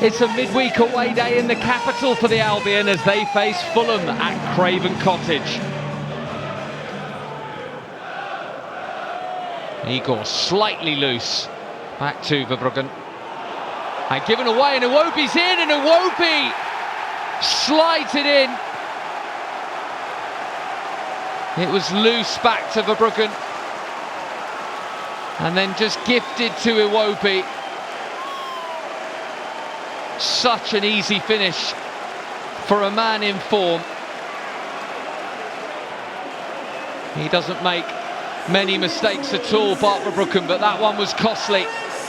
It's a midweek away day in the capital for the Albion as they face Fulham at Craven Cottage. Igor slightly loose. Back to Verbruggen. And given away, and Iwobi's in, and Iwobi slides it in. It was loose back to Verbruggen. And then just gifted to Iwobi. Such an easy finish for a man in form. He doesn't make many mistakes at all, Bart Verbruggen, but that one was costly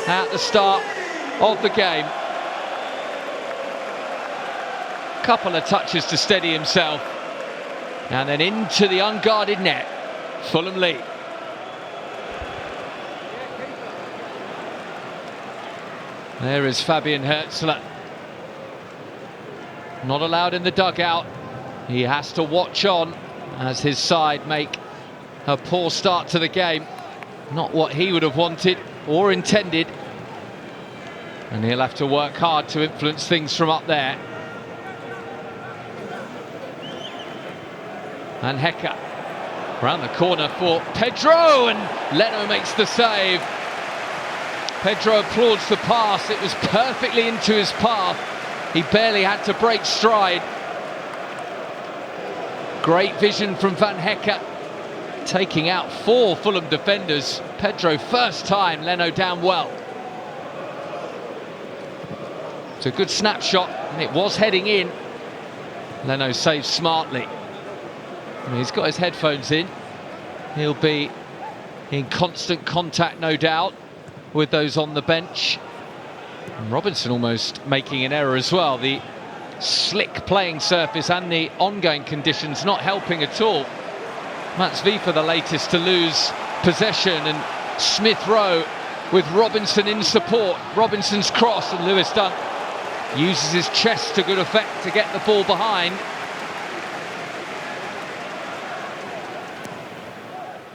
at the start of the game. Couple of touches to steady himself, and then into the unguarded net. Fulham lead. There is Fabian Herzler. Not allowed in the dugout. He has to watch on as his side make a poor start to the game. Not what he would have wanted or intended. And he'll have to work hard to influence things from up there. And Hecker around the corner for Pedro, and Leno makes the save. Pedro applauds the pass. It was perfectly into his path. He barely had to break stride. Great vision from Van Hecker, taking out 4 Fulham defenders. Pedro first time, Leno down well. It's a good snapshot, and it was heading in. Leno saves smartly. He's got his headphones in. He'll be in constant contact, no doubt, with those on the bench. And Robinson almost making an error as well. The slick playing surface and the ongoing conditions not helping at all. Mats Vifa the latest to lose possession, and Smith Rowe with Robinson in support. Robinson's cross, and Lewis Dunk uses his chest to good effect to get the ball behind.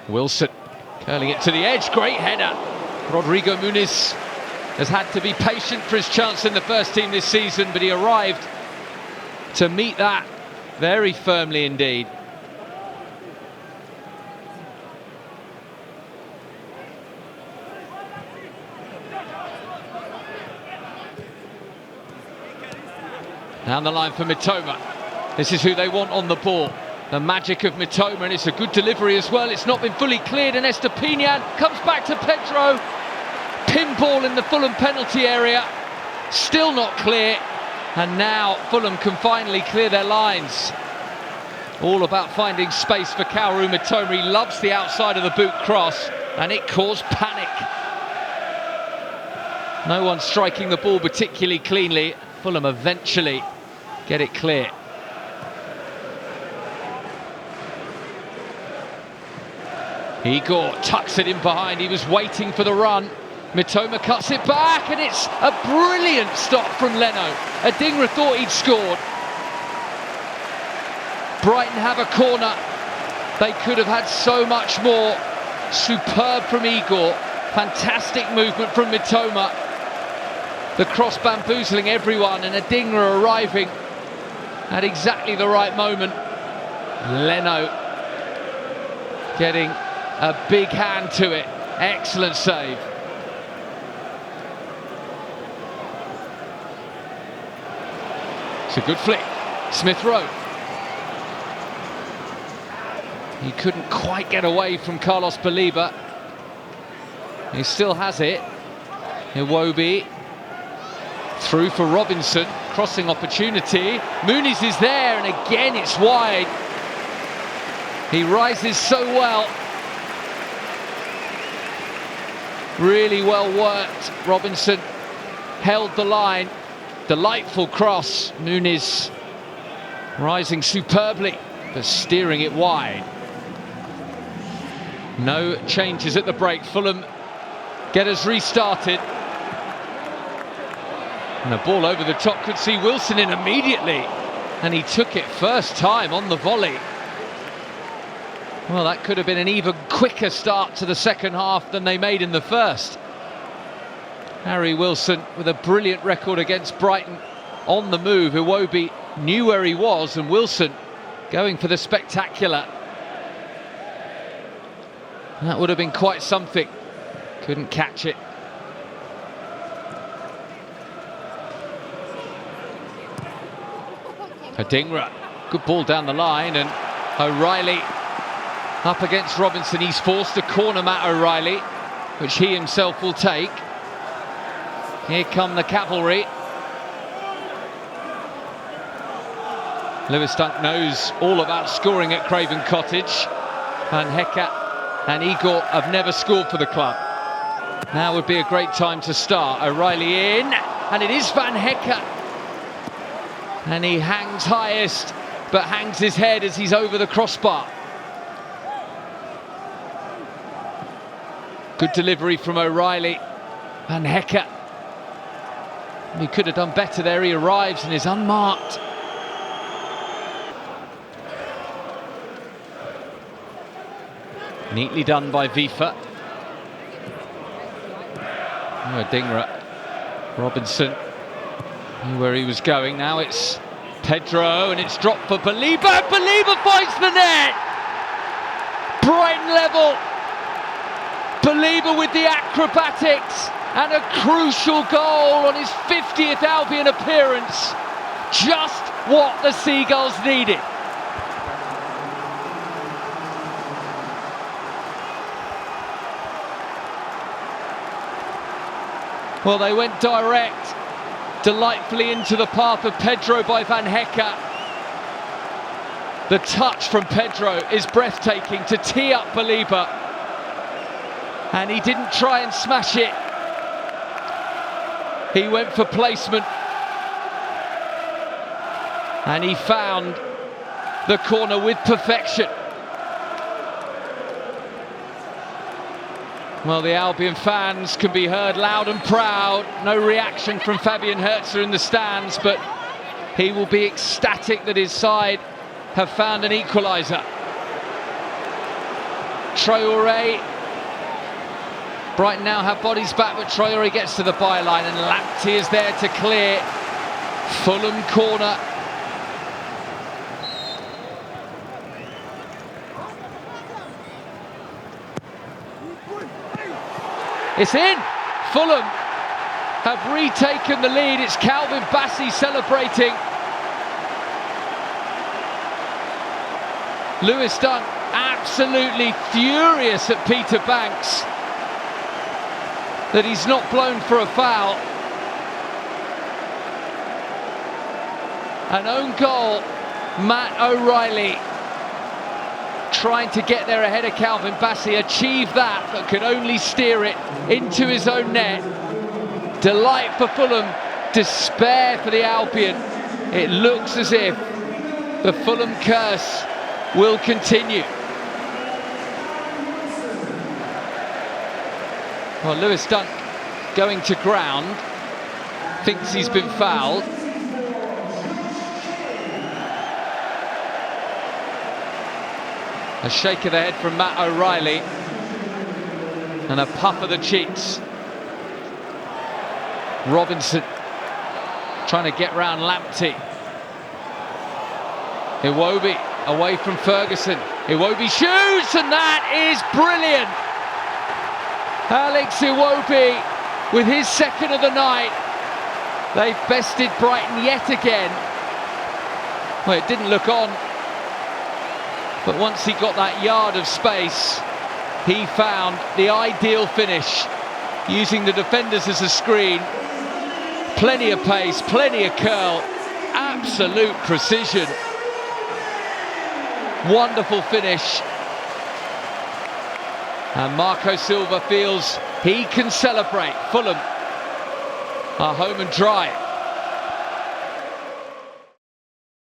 Wilson curling it to the edge, great header. Rodrigo Muniz has had to be patient for his chance in the first team this season, but he arrived to meet that very firmly indeed. Down the line for Mitoma. This is who they want on the ball. The magic of Mitoma, and it's a good delivery as well. It's not been fully cleared, and Estupiñán comes back to Pedro. Pinball in the Fulham penalty area. Still not clear. And now Fulham can finally clear their lines. All about finding space for Kaoru Mitoma. He loves the outside of the boot cross, and it caused panic. No one striking the ball particularly cleanly. Fulham eventually get it clear. Igor tucks it in behind. He was waiting for the run. Mitoma cuts it back, and it's a brilliant stop from Leno. Adingra thought he'd scored. Brighton have a corner. They could have had so much more. Superb from Igor. Fantastic movement from Mitoma. The cross bamboozling everyone, and Adingra arriving at exactly the right moment. Leno getting a big hand to it. Excellent save. It's a good flick. Smith Rowe. He couldn't quite get away from Carlos Baliba. He still has it. Iwobi through for Robinson. Crossing opportunity. Muniz is there, and again it's wide. He rises so well. Really well worked. Robinson held the line. Delightful cross. Muniz rising superbly, but steering it wide. No changes at the break. Fulham get us restarted. And a ball over the top, could see Wilson in immediately. And he took it first time on the volley. Well, that could have been an even quicker start to the second half than they made in the first. Harry Wilson with a brilliant record against Brighton on the move. Iwobi knew where he was, and Wilson going for the spectacular. That would have been quite something. Couldn't catch it. Adingra, good ball down the line, and O'Reilly up against Robinson. He's forced a corner, Matt O'Reilly, which he himself will take. Here come the cavalry. Lewis Dunk knows all about scoring at Craven Cottage. Van Hecke and Igor have never scored for the club. Now would be a great time to start. O'Reilly in, and it is Van Hecke. And he hangs highest, but hangs his head as he's over the crossbar. Good delivery from O'Reilly. Van Hecke. He could have done better there. He arrives and is unmarked. Neatly done by Vifa. Adingra. Robinson knew where he was going. Now it's Pedro, and it's dropped for Baliba. Baliba finds the net. Brighton level. Baliba with the acrobatics and a crucial goal on his 50th Albion appearance. Just what the Seagulls needed. Well, they went direct, delightfully into the path of Pedro by Van Hecke. The touch from Pedro is breathtaking to tee up Baliba. And he didn't try and smash it. He went for placement. And he found the corner with perfection. Well, the Albion fans can be heard loud and proud. No reaction from Fabian Hertzer in the stands, but he will be ecstatic that his side have found an equaliser. Traoré. Brighton now have bodies back, but Traoré gets to the byline, and Lamptey is there to clear. Fulham corner. It's in! Fulham have retaken the lead. It's Calvin Bassey celebrating. Lewis Dunk absolutely furious at Peter Banks that he's not blown for a foul. An own goal, Matt O'Reilly trying to get there ahead of Calvin Bassey, achieved that, but could only steer it into his own net. Delight for Fulham, despair for the Albion. It looks as if the Fulham curse will continue. Well, Lewis Dunk going to ground, thinks he's been fouled. A shake of the head from Matt O'Reilly and a puff of the cheeks. Robinson trying to get round Lamptey. Iwobi away from Ferguson. Iwobi shoots, and that is brilliant. Alex Iwobi with his second of the night. They've bested Brighton yet again. Well, it didn't look on. But once he got that yard of space, he found the ideal finish, using the defenders as a screen. Plenty of pace, plenty of curl, absolute precision. Wonderful finish. And Marco Silva feels he can celebrate. Fulham are home and dry.